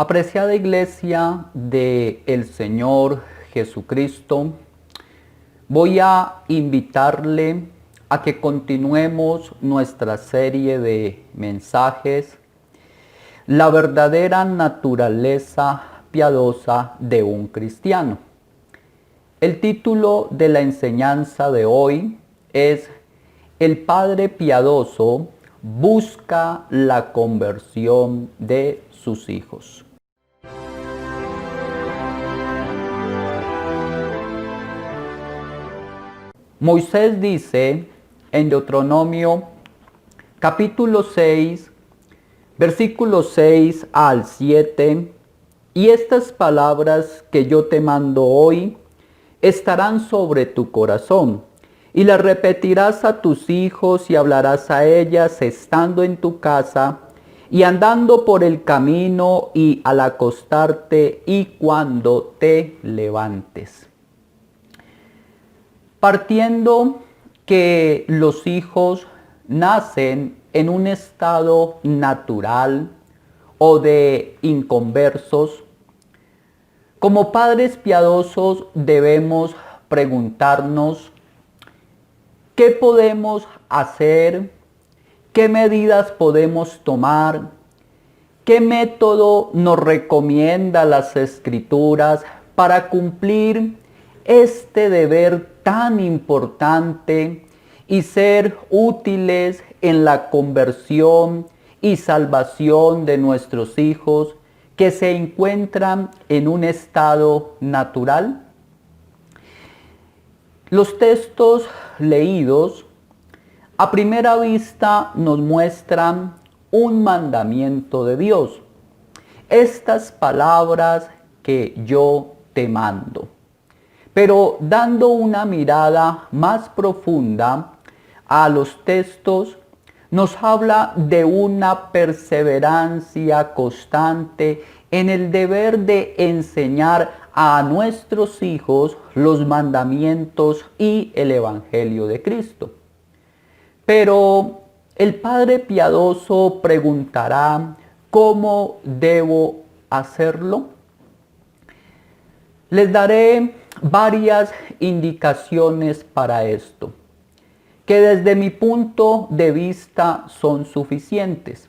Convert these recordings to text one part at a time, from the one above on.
Apreciada Iglesia del Señor Jesucristo, voy a invitarle a que continuemos nuestra serie de mensajes, La verdadera naturaleza piadosa de un cristiano. El título de la enseñanza de hoy es El Padre Piadoso busca la conversión de sus hijos. Moisés dice en Deuteronomio capítulo 6, versículos 6 al 7, y estas palabras que yo te mando hoy estarán sobre tu corazón, y las repetirás a tus hijos y hablarás a ellas estando en tu casa y andando por el camino y al acostarte y cuando te levantes. Partiendo que los hijos nacen en un estado natural o de inconversos, como padres piadosos debemos preguntarnos qué podemos hacer, qué medidas podemos tomar, qué método nos recomienda las Escrituras para cumplir este deber tan importante y ser útiles en la conversión y salvación de nuestros hijos que se encuentran en un estado natural. Los textos leídos a primera vista nos muestran un mandamiento de Dios. Estas palabras que yo te mando. Pero dando una mirada más profunda a los textos, nos habla de una perseverancia constante en el deber de enseñar a nuestros hijos los mandamientos y el Evangelio de Cristo. Pero el Padre piadoso preguntará, ¿cómo debo hacerlo? Les daré varias indicaciones para esto, que desde mi punto de vista son suficientes.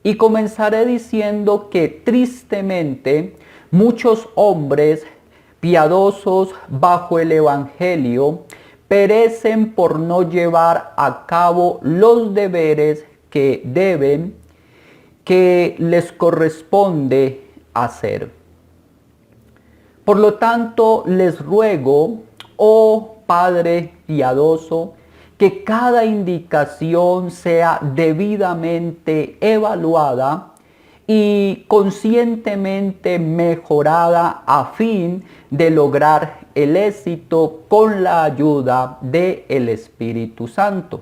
Y comenzaré diciendo que tristemente muchos hombres piadosos bajo el Evangelio perecen por no llevar a cabo los deberes que les corresponde hacer. Por lo tanto, les ruego, oh Padre piadoso, que cada indicación sea debidamente evaluada y conscientemente mejorada a fin de lograr el éxito con la ayuda del Espíritu Santo.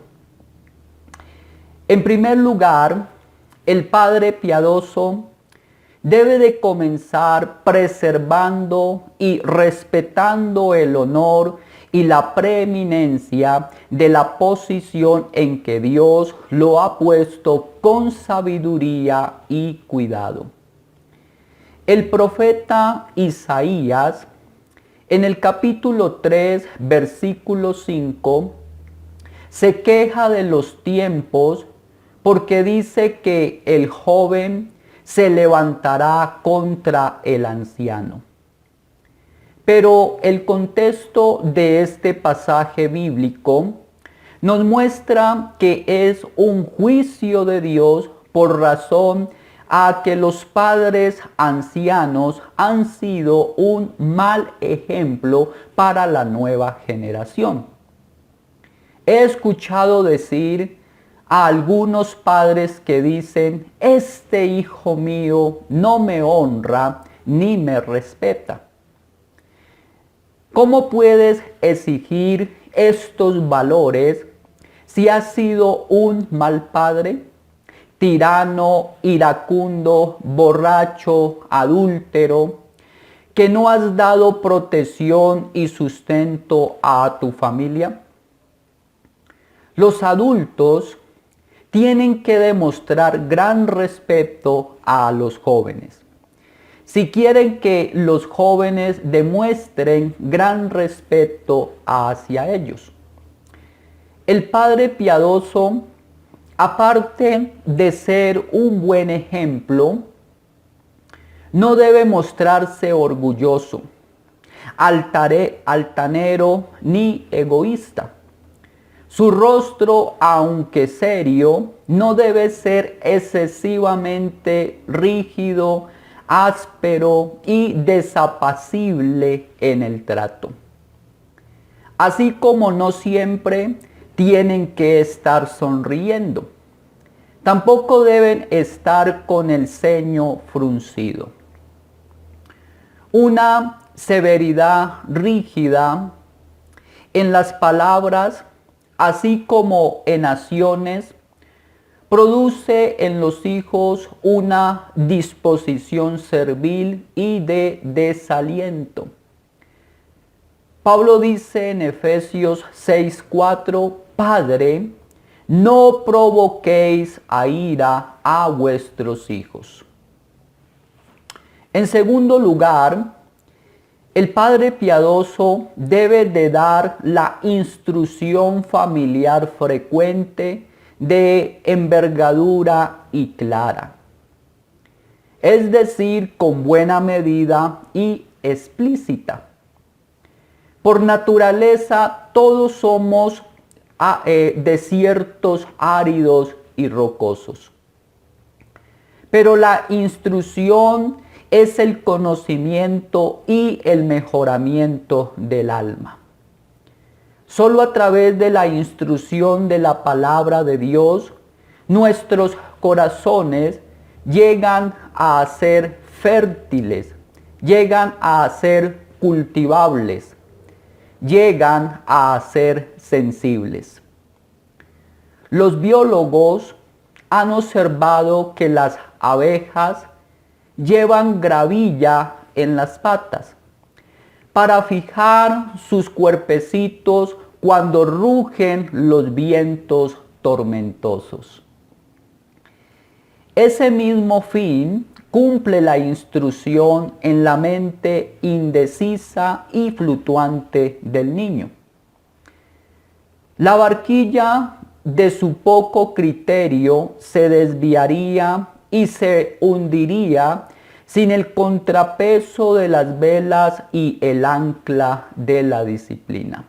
En primer lugar, el Padre piadoso debe de comenzar preservando y respetando el honor y la preeminencia de la posición en que Dios lo ha puesto con sabiduría y cuidado. El profeta Isaías, en el capítulo 3, versículo 5, se queja de los tiempos porque dice que el joven se levantará contra el anciano. Pero el contexto de este pasaje bíblico nos muestra que es un juicio de Dios por razón a que los padres ancianos han sido un mal ejemplo para la nueva generación. He escuchado decir a algunos padres que dicen, este hijo mío no me honra ni me respeta. ¿Cómo puedes exigir estos valores si has sido un mal padre? Tirano, iracundo, borracho, adúltero, que no has dado protección y sustento a tu familia. Los adultos tienen que demostrar gran respeto a los jóvenes si quieren que los jóvenes demuestren gran respeto hacia ellos. El padre piadoso, aparte de ser un buen ejemplo, no debe mostrarse orgulloso, altanero ni egoísta. Su rostro, aunque serio, no debe ser excesivamente rígido, áspero y desapacible en el trato. Así como no siempre tienen que estar sonriendo, tampoco deben estar con el ceño fruncido. Una severidad rígida en las palabras, así como en acciones, produce en los hijos una disposición servil y de desaliento. Pablo dice en Efesios 6:4, Padre, no provoquéis a ira a vuestros hijos. En segundo lugar, el padre piadoso debe de dar la instrucción familiar frecuente de envergadura y clara, es decir, con buena medida y explícita. Por naturaleza, todos somos desiertos áridos y rocosos. Pero la instrucción es el conocimiento y el mejoramiento del alma. Solo a través de la instrucción de la palabra de Dios, nuestros corazones llegan a ser fértiles, llegan a ser cultivables, llegan a ser sensibles. Los biólogos han observado que las abejas llevan gravilla en las patas para fijar sus cuerpecitos cuando rugen los vientos tormentosos. Ese mismo fin cumple la instrucción en la mente indecisa y fluctuante del niño. La barquilla de su poco criterio se desviaría y se hundiría sin el contrapeso de las velas y el ancla de la disciplina.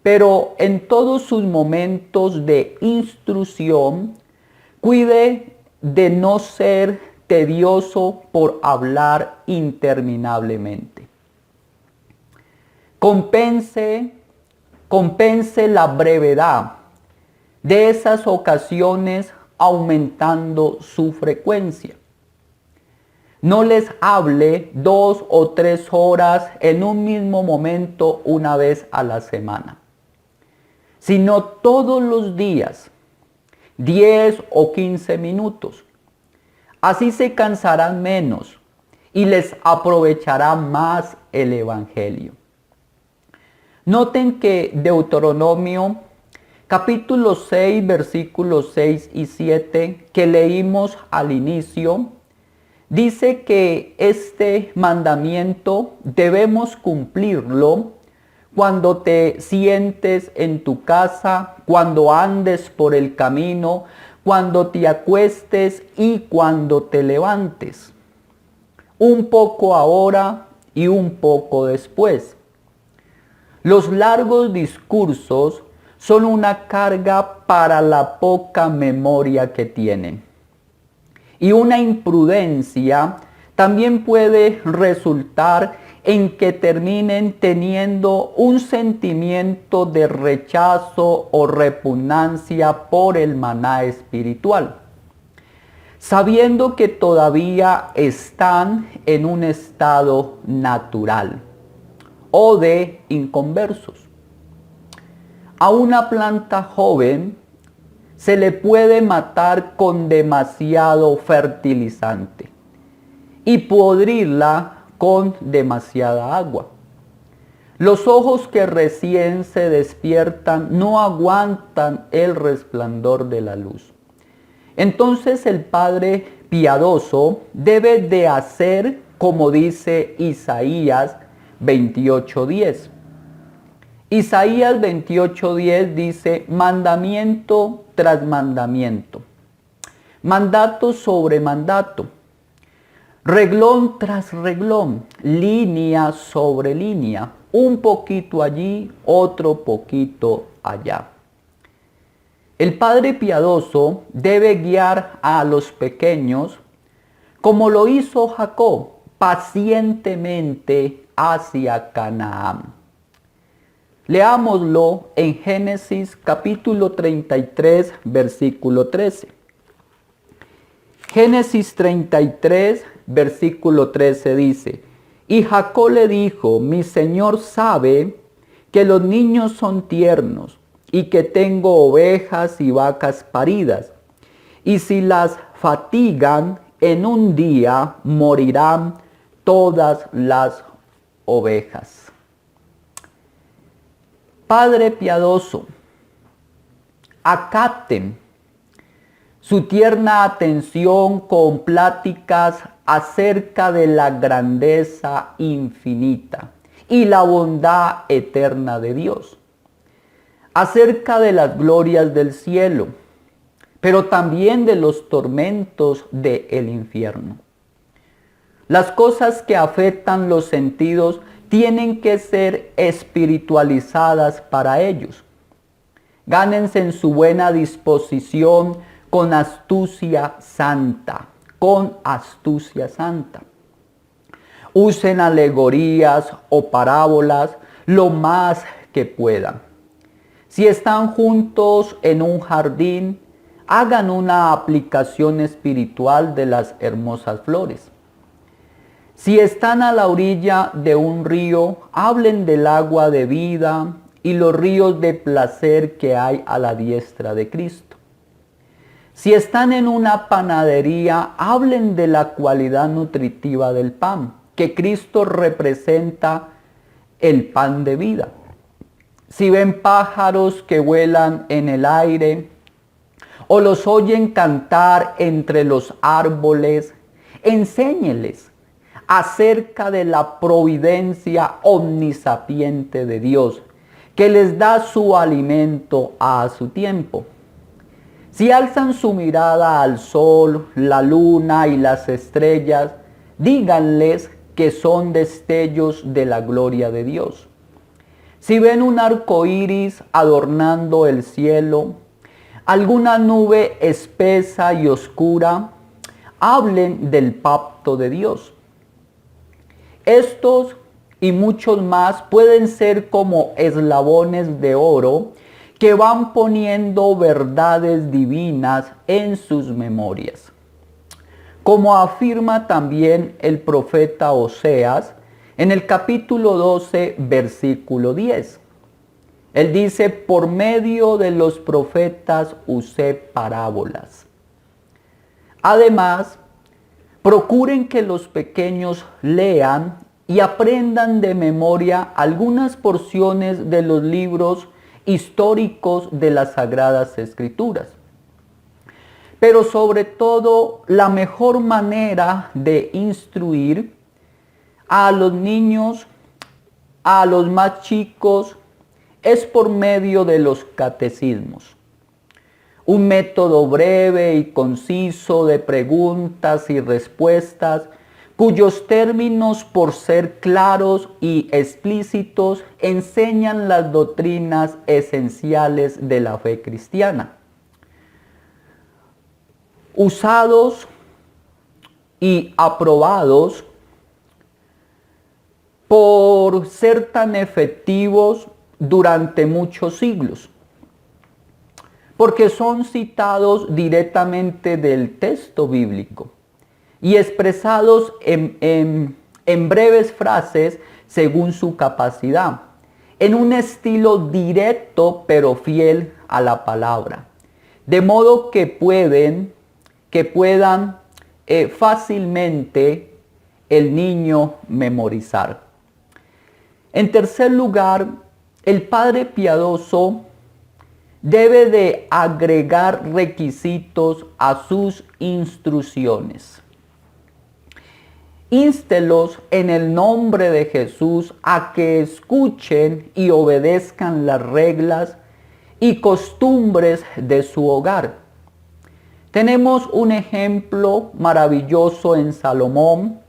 Pero en todos sus momentos de instrucción, cuide de no ser tedioso por hablar interminablemente. Compense la brevedad de esas ocasiones aumentando su frecuencia. No les hable 2 o 3 horas en un mismo momento una vez a la semana, sino todos los días, 10 o 15 minutos. Así se cansarán menos y les aprovechará más el Evangelio. Noten que Deuteronomio capítulo 6, versículos 6 y 7 que leímos al inicio, dice que este mandamiento debemos cumplirlo cuando te sientes en tu casa, cuando andes por el camino, cuando te acuestes y cuando te levantes. Un poco ahora y un poco después. Los largos discursos son una carga para la poca memoria que tienen. Y una imprudencia también puede resultar en que terminen teniendo un sentimiento de rechazo o repugnancia por el maná espiritual, sabiendo que todavía están en un estado natural o de inconversos. A una planta joven se le puede matar con demasiado fertilizante y podrirla con demasiada agua. Los ojos que recién se despiertan no aguantan el resplandor de la luz. Entonces el padre piadoso debe de hacer como dice Isaías 28:10. Isaías 28:10 dice mandamiento tras mandamiento, mandato sobre mandato, reglón tras reglón, línea sobre línea, un poquito allí, otro poquito allá. El padre piadoso debe guiar a los pequeños como lo hizo Jacob, pacientemente hacia Canaán. Leámoslo en Génesis capítulo 33, versículo 13. Génesis 33, versículo 13 dice, y Jacob le dijo, mi señor sabe que los niños son tiernos y que tengo ovejas y vacas paridas, y si las fatigan en un día morirán todas las ovejas. Padre piadoso, acaten su tierna atención con pláticas acerca de la grandeza infinita y la bondad eterna de Dios, acerca de las glorias del cielo, pero también de los tormentos del infierno. Las cosas que afectan los sentidos tienen que ser espiritualizadas para ellos. Gánense en su buena disposición con astucia santa, Usen alegorías o parábolas lo más que puedan. Si están juntos en un jardín, hagan una aplicación espiritual de las hermosas flores. Si están a la orilla de un río, hablen del agua de vida y los ríos de placer que hay a la diestra de Cristo. Si están en una panadería, hablen de la cualidad nutritiva del pan, que Cristo representa el pan de vida. Si ven pájaros que vuelan en el aire o los oyen cantar entre los árboles, enséñeles acerca de la providencia omnisapiente de Dios, que les da su alimento a su tiempo. Si alzan su mirada al sol, la luna y las estrellas, díganles que son destellos de la gloria de Dios. Si ven un arco iris adornando el cielo, alguna nube espesa y oscura, hablen del pacto de Dios. Estos y muchos más pueden ser como eslabones de oro que van poniendo verdades divinas en sus memorias. Como afirma también el profeta Oseas en el capítulo 12, versículo 10. Él dice, por medio de los profetas usé parábolas. Además, procuren que los pequeños lean y aprendan de memoria algunas porciones de los libros históricos de las Sagradas Escrituras. Pero sobre todo, la mejor manera de instruir a los niños, a los más chicos, es por medio de los catecismos. Un método breve y conciso de preguntas y respuestas, cuyos términos, por ser claros y explícitos, enseñan las doctrinas esenciales de la fe cristiana. Usados y aprobados por ser tan efectivos durante muchos siglos, porque son citados directamente del texto bíblico y expresados en breves frases según su capacidad, en un estilo directo pero fiel a la palabra, de modo que puedan fácilmente el niño memorizar. En tercer lugar, el padre piadoso debe de agregar requisitos a sus instrucciones.Ínstelos en el nombre de Jesús a que escuchen y obedezcan las reglas y costumbres de su hogar. Tenemos un ejemplo maravilloso en Salomón,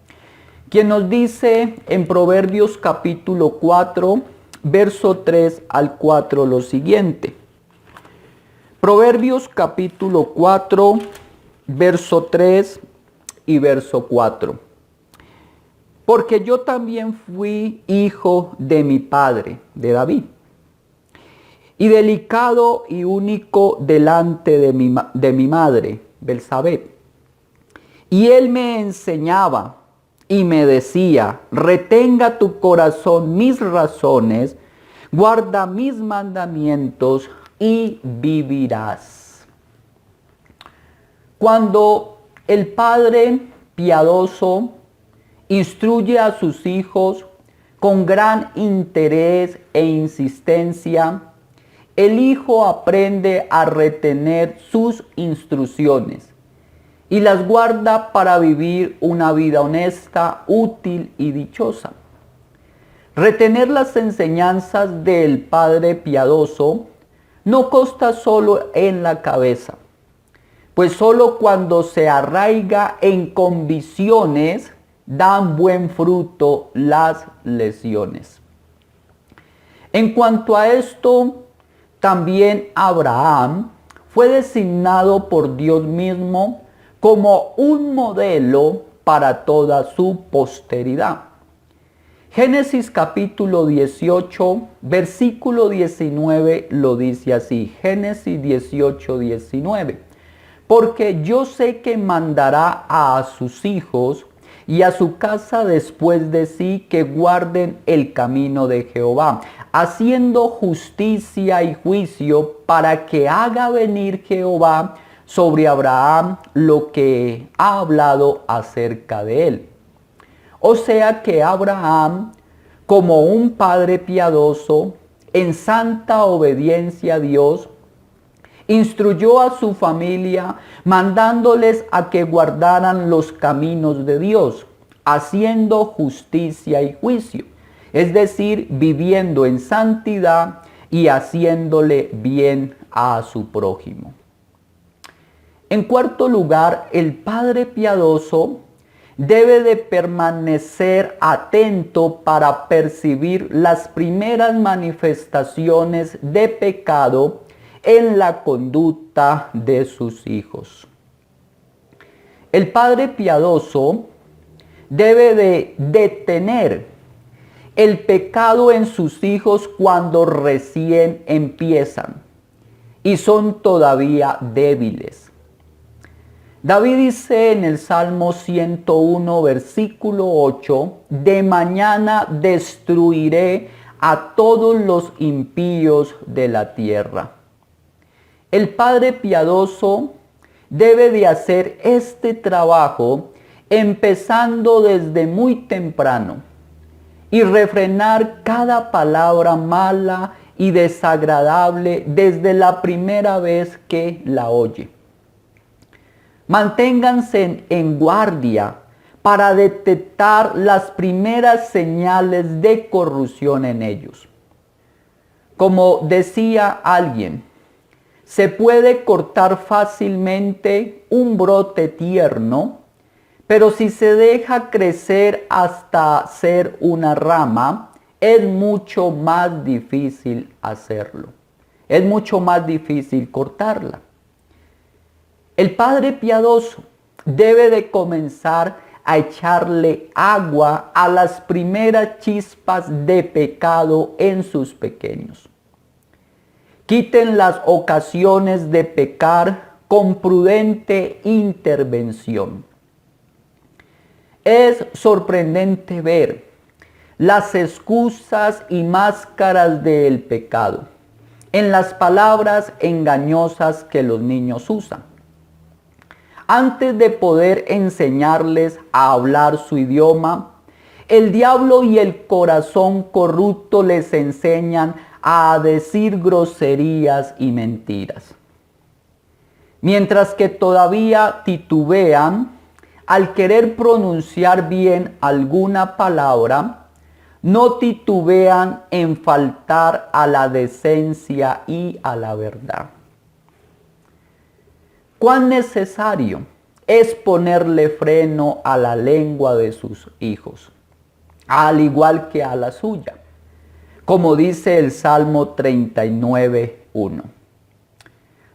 quien nos dice en Proverbios capítulo 4, verso 3 al 4 lo siguiente. Proverbios capítulo 4, verso 3 y verso 4. Porque yo también fui hijo de mi padre, de David, y delicado y único delante de mi madre, Belsabé. Y él me enseñaba y me decía, retenga tu corazón mis razones, guarda mis mandamientos y vivirás. Cuando el padre piadoso instruye a sus hijos con gran interés e insistencia, el hijo aprende a retener sus instrucciones y las guarda para vivir una vida honesta, útil y dichosa. Retener las enseñanzas del padre piadoso no consta solo en la cabeza, pues solo cuando se arraiga en convicciones dan buen fruto las lecciones. En cuanto a esto, también Abraham fue designado por Dios mismo como un modelo para toda su posteridad. Génesis capítulo 18, versículo 19 lo dice así. Génesis 18, 19. Porque yo sé que mandará a sus hijos y a su casa después de sí que guarden el camino de Jehová, haciendo justicia y juicio para que haga venir Jehová sobre Abraham lo que ha hablado acerca de él. O sea que Abraham, como un padre piadoso, en santa obediencia a Dios, instruyó a su familia mandándoles a que guardaran los caminos de Dios, haciendo justicia y juicio, es decir, viviendo en santidad y haciéndole bien a su prójimo. En cuarto lugar, el padre piadoso debe de permanecer atento para percibir las primeras manifestaciones de pecado en la conducta de sus hijos. El padre piadoso debe de detener el pecado en sus hijos cuando recién empiezan y son todavía débiles. David dice en el Salmo 101, versículo 8, de mañana destruiré a todos los impíos de la tierra. El padre piadoso debe de hacer este trabajo empezando desde muy temprano y refrenar cada palabra mala y desagradable desde la primera vez que la oye. Manténganse en guardia para detectar las primeras señales de corrupción en ellos. Como decía alguien, se puede cortar fácilmente un brote tierno, pero si se deja crecer hasta ser una rama, es mucho más difícil hacerlo. Es mucho más difícil cortarla. El padre piadoso debe de comenzar a echarle agua a las primeras chispas de pecado en sus pequeños. Quiten las ocasiones de pecar con prudente intervención. Es sorprendente ver las excusas y máscaras del pecado en las palabras engañosas que los niños usan. Antes de poder enseñarles a hablar su idioma, el diablo y el corazón corrupto les enseñan a decir groserías y mentiras. Mientras que todavía titubean al querer pronunciar bien alguna palabra, no titubean en faltar a la decencia y a la verdad. ¿Cuán necesario es ponerle freno a la lengua de sus hijos, al igual que a la suya? Como dice el Salmo 39:1.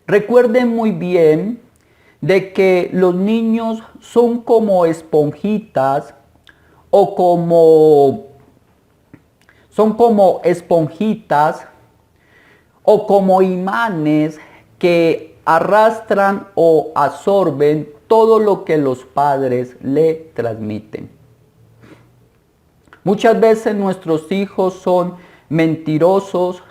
Recuerden muy bien de que los niños son como esponjitas o como imanes que arrastran o absorben todo lo que los padres le transmiten. Muchas veces nuestros hijos son mentirosos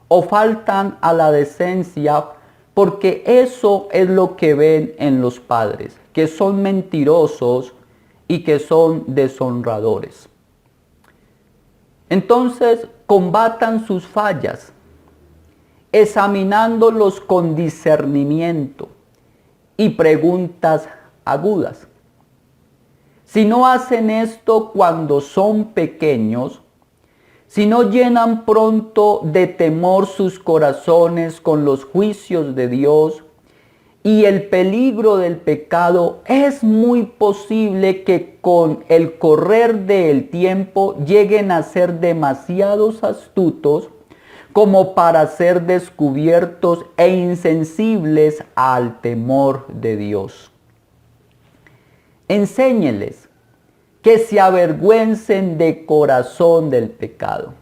o faltan a la decencia porque eso es lo que ven en los padres, que son mentirosos y que son deshonradores. Entonces, combatan sus fallas, examinándolos con discernimiento y preguntas agudas. Si no hacen esto cuando son pequeños, si no llenan pronto de temor sus corazones con los juicios de Dios y el peligro del pecado, es muy posible que con el correr del tiempo lleguen a ser demasiados astutos como para ser descubiertos e insensibles al temor de Dios. Enséñeles que se avergüencen de corazón del pecado,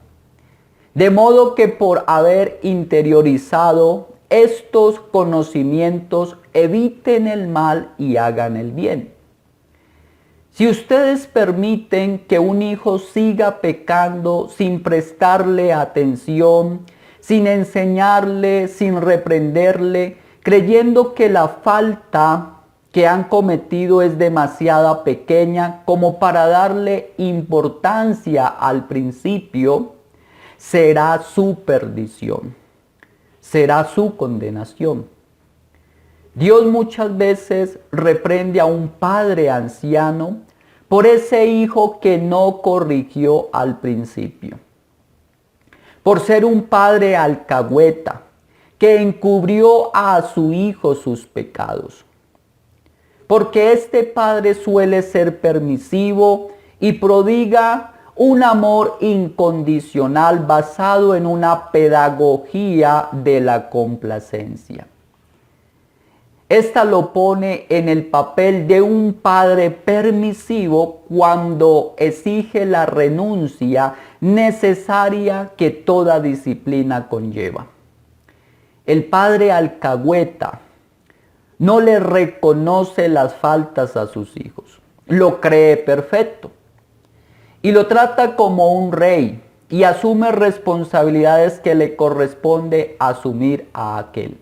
de modo que por haber interiorizado estos conocimientos eviten el mal y hagan el bien. Si ustedes permiten que un hijo siga pecando sin prestarle atención, sin enseñarle, sin reprenderle, creyendo que la falta que han cometido es demasiado pequeña como para darle importancia al principio, será su perdición, será su condenación. Dios muchas veces reprende a un padre anciano por ese hijo que no corrigió al principio, por ser un padre alcahueta que encubrió a su hijo sus pecados. Porque este padre suele ser permisivo y prodiga un amor incondicional basado en una pedagogía de la complacencia. Esta lo pone en el papel de un padre permisivo cuando exige la renuncia necesaria que toda disciplina conlleva. El padre alcahueta no le reconoce las faltas a sus hijos, lo cree perfecto y lo trata como un rey y asume responsabilidades que le corresponde asumir a aquel.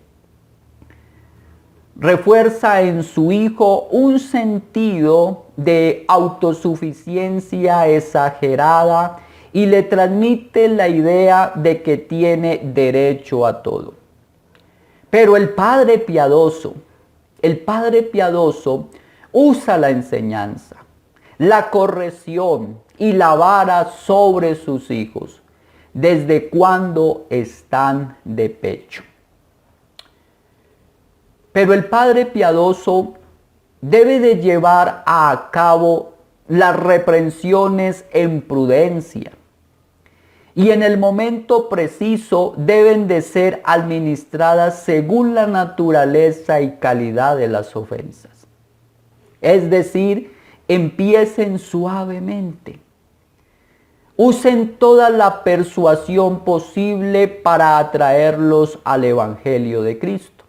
Refuerza en su hijo un sentido de autosuficiencia exagerada y le transmite la idea de que tiene derecho a todo. Pero el padre piadoso usa la enseñanza, la corrección y la vara sobre sus hijos desde cuando están de pecho. Pero el padre piadoso debe de llevar a cabo las reprensiones en prudencia y en el momento preciso deben de ser administradas según la naturaleza y calidad de las ofensas. Es decir, empiecen suavemente. Usen toda la persuasión posible para atraerlos al Evangelio de Cristo.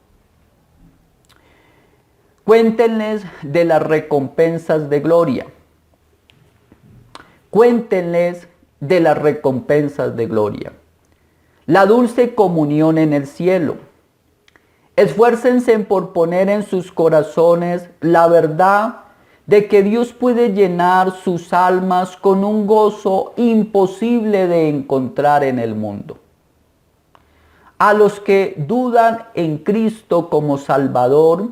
Cuéntenles de las recompensas de gloria. Cuéntenles de las recompensas de gloria. La dulce comunión en el cielo. Esfuércense por poner en sus corazones la verdad de que Dios puede llenar sus almas con un gozo imposible de encontrar en el mundo. a los que dudan en Cristo como Salvador,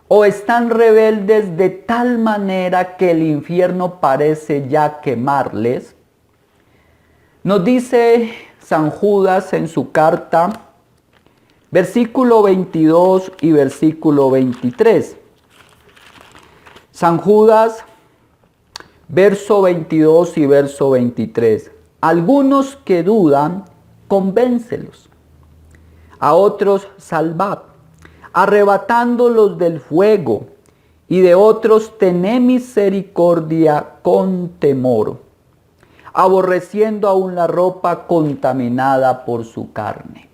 o están rebeldes de tal manera que el infierno parece ya quemarles. Nos dice San Judas en su carta, versículo 22 y versículo 23. San Judas, verso 22 y verso 23. Algunos que dudan, convéncelos. A otros salvad, arrebatándolos del fuego, y de otros tené misericordia con temor, aborreciendo aún la ropa contaminada por su carne.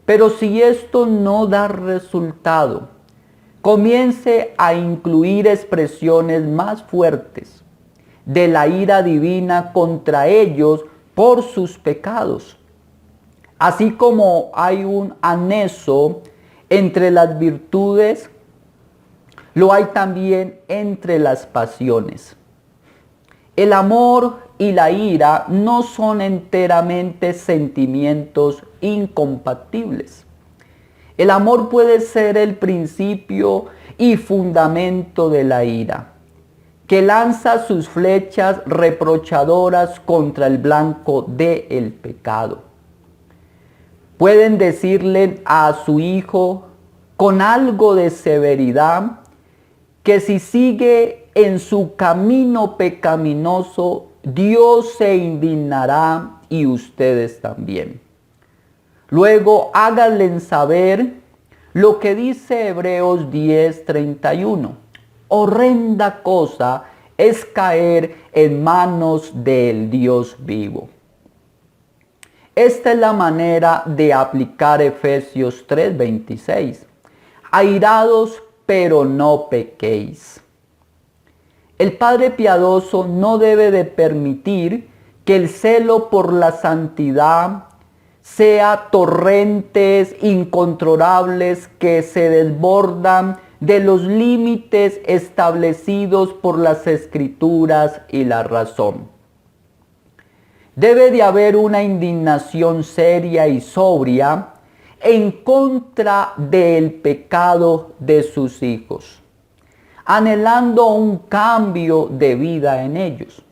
Pero si esto no da resultado, comience a incluir expresiones más fuertes de la ira divina contra ellos por sus pecados. Así como hay un anexo entre las virtudes, lo hay también entre las pasiones. El amor y la ira no son enteramente sentimientos incompatibles. El amor puede ser el principio y fundamento de la ira, que lanza sus flechas reprochadoras contra el blanco del pecado. Pueden decirle a su hijo con algo de severidad que si sigue en su camino pecaminoso, Dios se indignará y ustedes también. Luego háganle saber lo que dice Hebreos 10:31. Horrenda cosa es caer en manos del Dios vivo. Esta es la manera de aplicar Efesios 3:26. Airados, pero no pequéis. El Padre piadoso no debe de permitir que el celo por la santidad sea torrentes incontrolables que se desbordan de los límites establecidos por las Escrituras y la razón. Debe de haber una indignación seria y sobria en contra del pecado de sus hijos, anhelando un cambio de vida en ellos.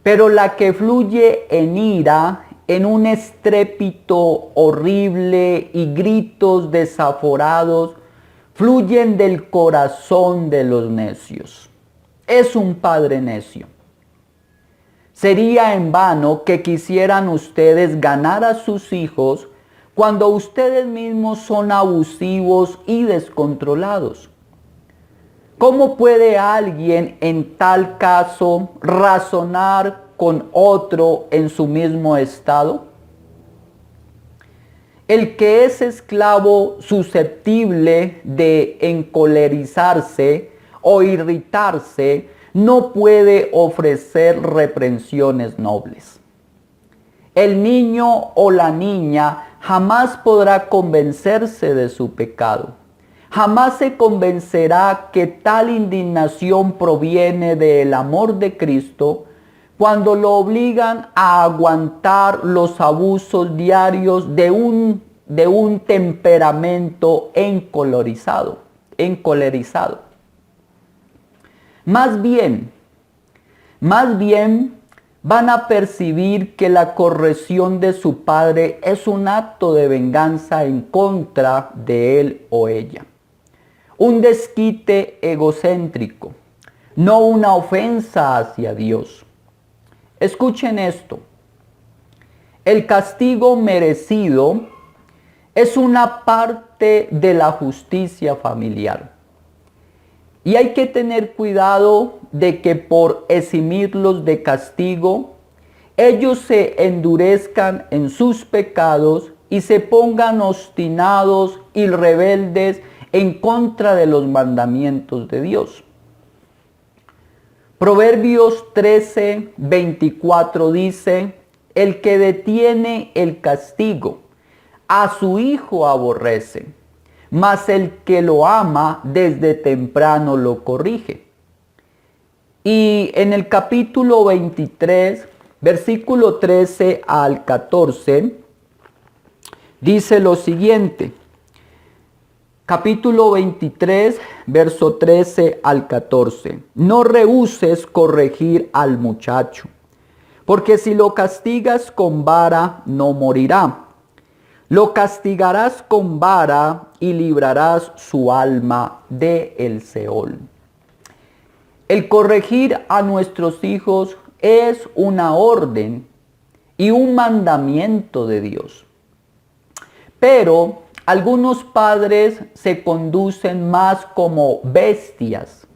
Pero la que fluye en ira, en un estrépito horrible y gritos desaforados, fluyen del corazón de los necios. Es un padre necio. Sería en vano que quisieran ustedes ganar a sus hijos cuando ustedes mismos son abusivos y descontrolados. ¿Cómo puede alguien en tal caso razonar con otro en su mismo estado? El que es esclavo susceptible de encolerizarse o irritarse no puede ofrecer reprensiones nobles. El niño o la niña jamás podrá convencerse de su pecado. Jamás se convencerá que tal indignación proviene del amor de Cristo cuando lo obligan a aguantar los abusos diarios de un temperamento encolerizado. Más bien van a percibir que la corrección de su padre es un acto de venganza en contra de él o ella. Un desquite egocéntrico, no una ofensa hacia Dios. Escuchen esto. El castigo merecido es una parte de la justicia familiar. Y hay que tener cuidado de que por eximirlos de castigo, ellos se endurezcan en sus pecados y se pongan obstinados y rebeldes en contra de los mandamientos de Dios. Proverbios 13:24 dice, el que detiene el castigo, a su hijo aborrece, mas el que lo ama desde temprano lo corrige. Y en el capítulo 23, versículo 13 al 14, dice lo siguiente. Capítulo 23, verso 13 al 14. No rehúses corregir al muchacho, porque si lo castigas con vara, no morirá. Lo castigarás con vara y librarás su alma de el Seol. El corregir a nuestros hijos es una orden y un mandamiento de Dios. Pero algunos padres se conducen más como bestias,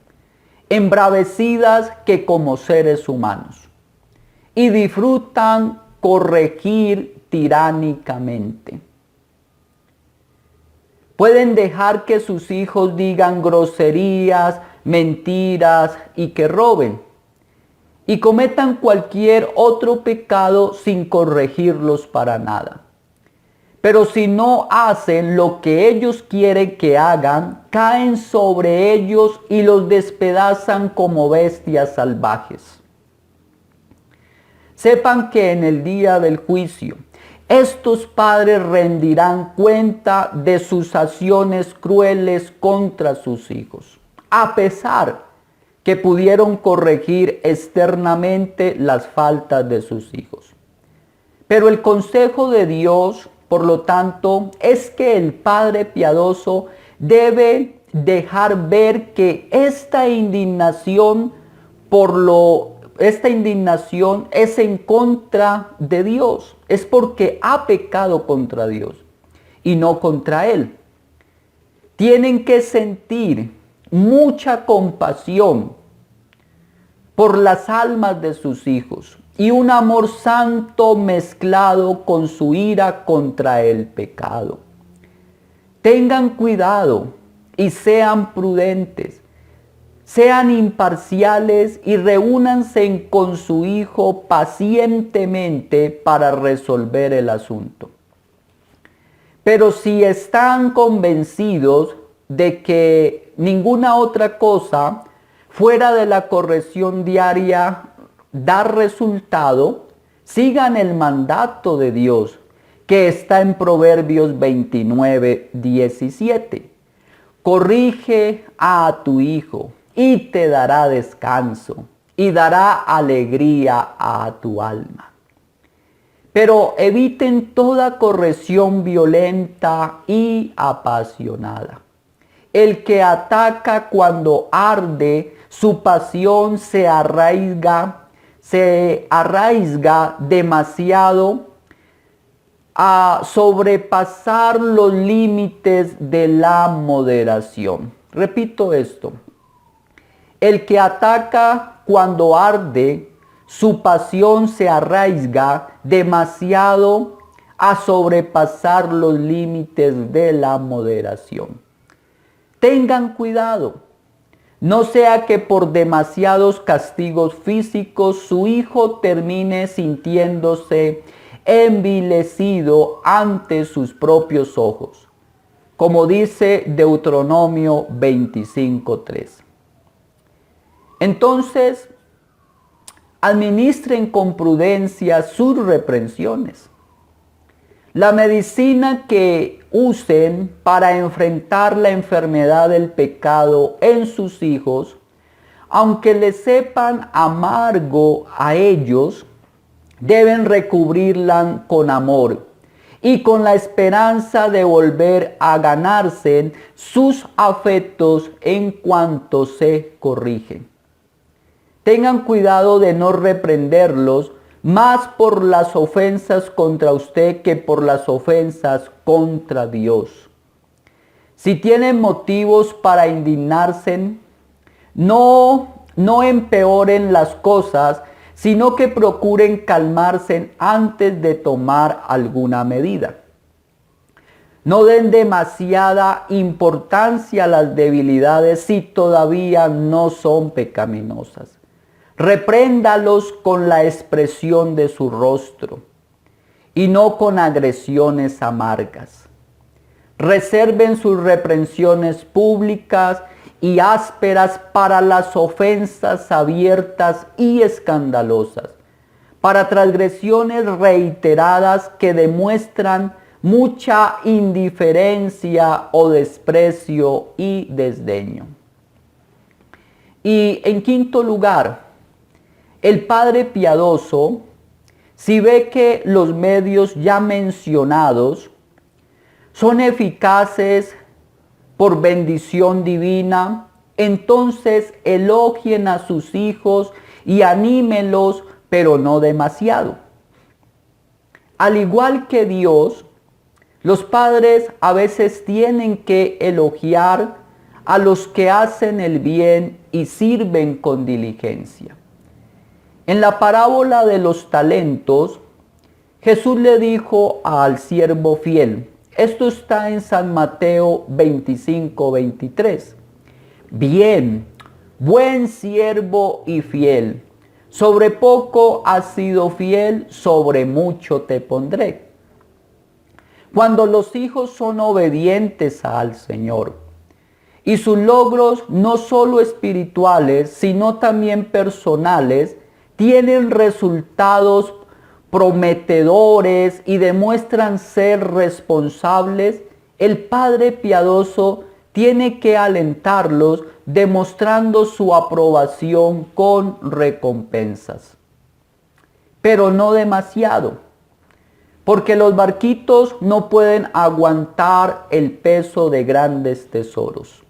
embravecidas que como seres humanos, y disfrutan corregir tiránicamente. Pueden dejar que sus hijos digan groserías, mentiras y que roben, y cometan cualquier otro pecado sin corregirlos para nada. Pero si no hacen lo que ellos quieren que hagan, caen sobre ellos y los despedazan como bestias salvajes. Sepan que en el día del juicio, estos padres rendirán cuenta de sus acciones crueles contra sus hijos, a pesar que pudieron corregir externamente las faltas de sus hijos. Pero el consejo de Dios, por lo tanto, es que el padre piadoso debe dejar ver que esta indignación es en contra de Dios, es porque ha pecado contra Dios y no contra Él. Tienen que sentir mucha compasión por las almas de sus hijos y un amor santo mezclado con su ira contra el pecado. Tengan cuidado y sean prudentes. Sean imparciales y reúnanse con su hijo pacientemente para resolver el asunto. Pero si están convencidos de que ninguna otra cosa fuera de la corrección diaria da resultado, sigan el mandato de Dios que está en Proverbios 29, 17. Corrige a tu hijo y te dará descanso y dará alegría a tu alma. Pero eviten toda corrección violenta y apasionada. El que ataca cuando arde, su pasión se arraiga demasiado a sobrepasar los límites de la moderación. Repito esto. El que ataca cuando arde, su pasión se arraiga demasiado a sobrepasar los límites de la moderación. Tengan cuidado, no sea que por demasiados castigos físicos su hijo termine sintiéndose envilecido ante sus propios ojos, como dice Deuteronomio 25:3. Entonces, administren con prudencia sus reprensiones. La medicina que usen para enfrentar la enfermedad del pecado en sus hijos, aunque les sepan amargo a ellos, deben recubrirla con amor y con la esperanza de volver a ganarse sus afectos en cuanto se corrigen. Tengan cuidado de no reprenderlos más por las ofensas contra usted que por las ofensas contra Dios. Si tienen motivos para indignarse, no empeoren las cosas, sino que procuren calmarse antes de tomar alguna medida. No den demasiada importancia a las debilidades si todavía no son pecaminosas. Repréndalos con la expresión de su rostro y no con agresiones amargas. Reserven sus reprensiones públicas y ásperas para las ofensas abiertas y escandalosas, para transgresiones reiteradas que demuestran mucha indiferencia o desprecio y desdeño. Y en quinto lugar, el padre piadoso, si ve que los medios ya mencionados son eficaces por bendición divina, entonces elogien a sus hijos y anímelos, pero no demasiado. Al igual que Dios, los padres a veces tienen que elogiar a los que hacen el bien y sirven con diligencia. En la parábola de los talentos, Jesús le dijo al siervo fiel, esto está en San Mateo 25:23. Bien, buen siervo y fiel, sobre poco has sido fiel, sobre mucho te pondré. Cuando los hijos son obedientes al Señor y sus logros no solo espirituales, sino también personales, tienen resultados prometedores y demuestran ser responsables, el padre piadoso tiene que alentarlos demostrando su aprobación con recompensas. Pero no demasiado, porque los barquitos no pueden aguantar el peso de grandes tesoros.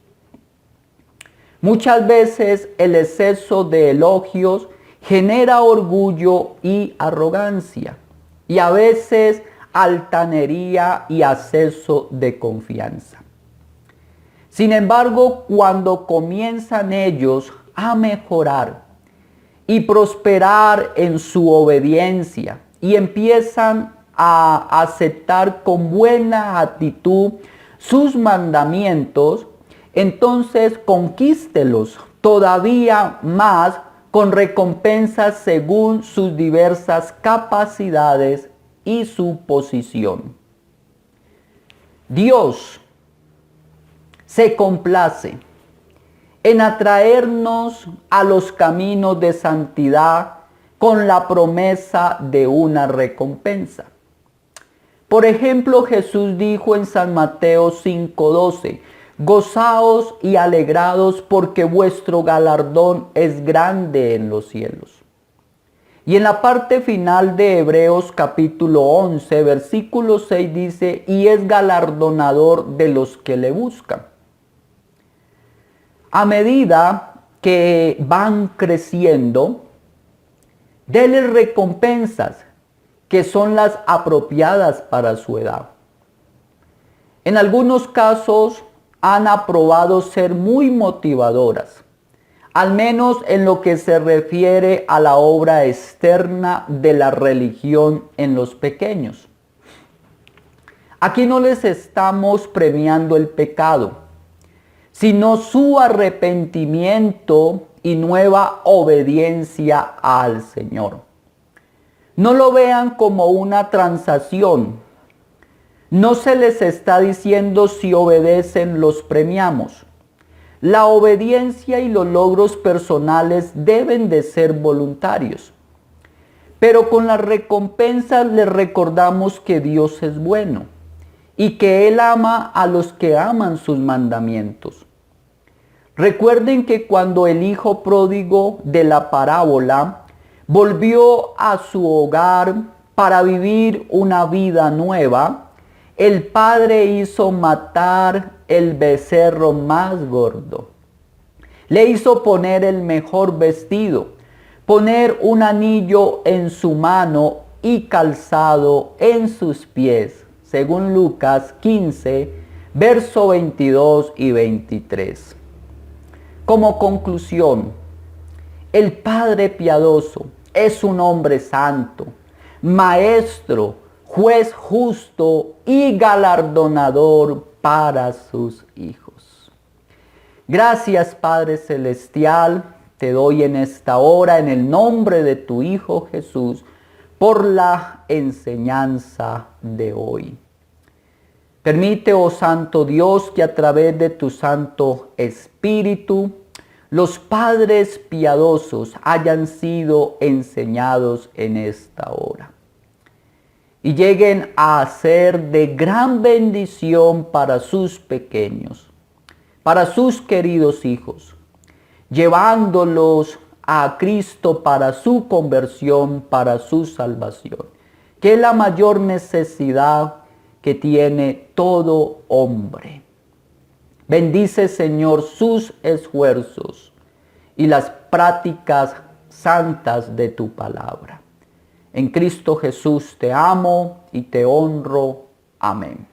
Muchas veces el exceso de elogios genera orgullo y arrogancia, y a veces altanería y exceso de confianza. Sin embargo, cuando comienzan ellos a mejorar y prosperar en su obediencia y empiezan a aceptar con buena actitud sus mandamientos, entonces conquístelos todavía más con recompensas según sus diversas capacidades y su posición. Dios se complace en atraernos a los caminos de santidad con la promesa de una recompensa. Por ejemplo, Jesús dijo en San Mateo 5:12, gozaos y alegrados porque vuestro galardón es grande en los cielos. Y en la parte final de Hebreos capítulo 11, versículo 6 dice, y es galardonador de los que le buscan. A medida que van creciendo, denles recompensas que son las apropiadas para su edad. En algunos casos han aprobado ser muy motivadoras, al menos en lo que se refiere a la obra externa de la religión en los pequeños. Aquí no les estamos premiando el pecado, sino su arrepentimiento y nueva obediencia al Señor. No lo vean como una transacción. No se les está diciendo si obedecen los premiamos. La obediencia y los logros personales deben de ser voluntarios. Pero con las recompensas les recordamos que Dios es bueno y que Él ama a los que aman sus mandamientos. Recuerden que cuando el hijo pródigo de la parábola volvió a su hogar para vivir una vida nueva, el padre hizo matar el becerro más gordo. Le hizo poner el mejor vestido, poner un anillo en su mano y calzado en sus pies, según Lucas 15, verso 22 y 23. Como conclusión, el Padre piadoso es un hombre santo, maestro, juez justo y galardonador para sus hijos. Gracias, Padre Celestial, te doy en esta hora en el nombre de tu Hijo Jesús por la enseñanza de hoy. Permite, oh Santo Dios, que a través de tu Santo Espíritu los padres piadosos hayan sido enseñados en esta hora. y lleguen a ser de gran bendición para sus pequeños, para sus queridos hijos, llevándolos a Cristo para su conversión, para su salvación, que es la mayor necesidad que tiene todo hombre. Bendice, Señor, sus esfuerzos y las prácticas santas de tu palabra. En Cristo Jesús te amo y te honro. Amén.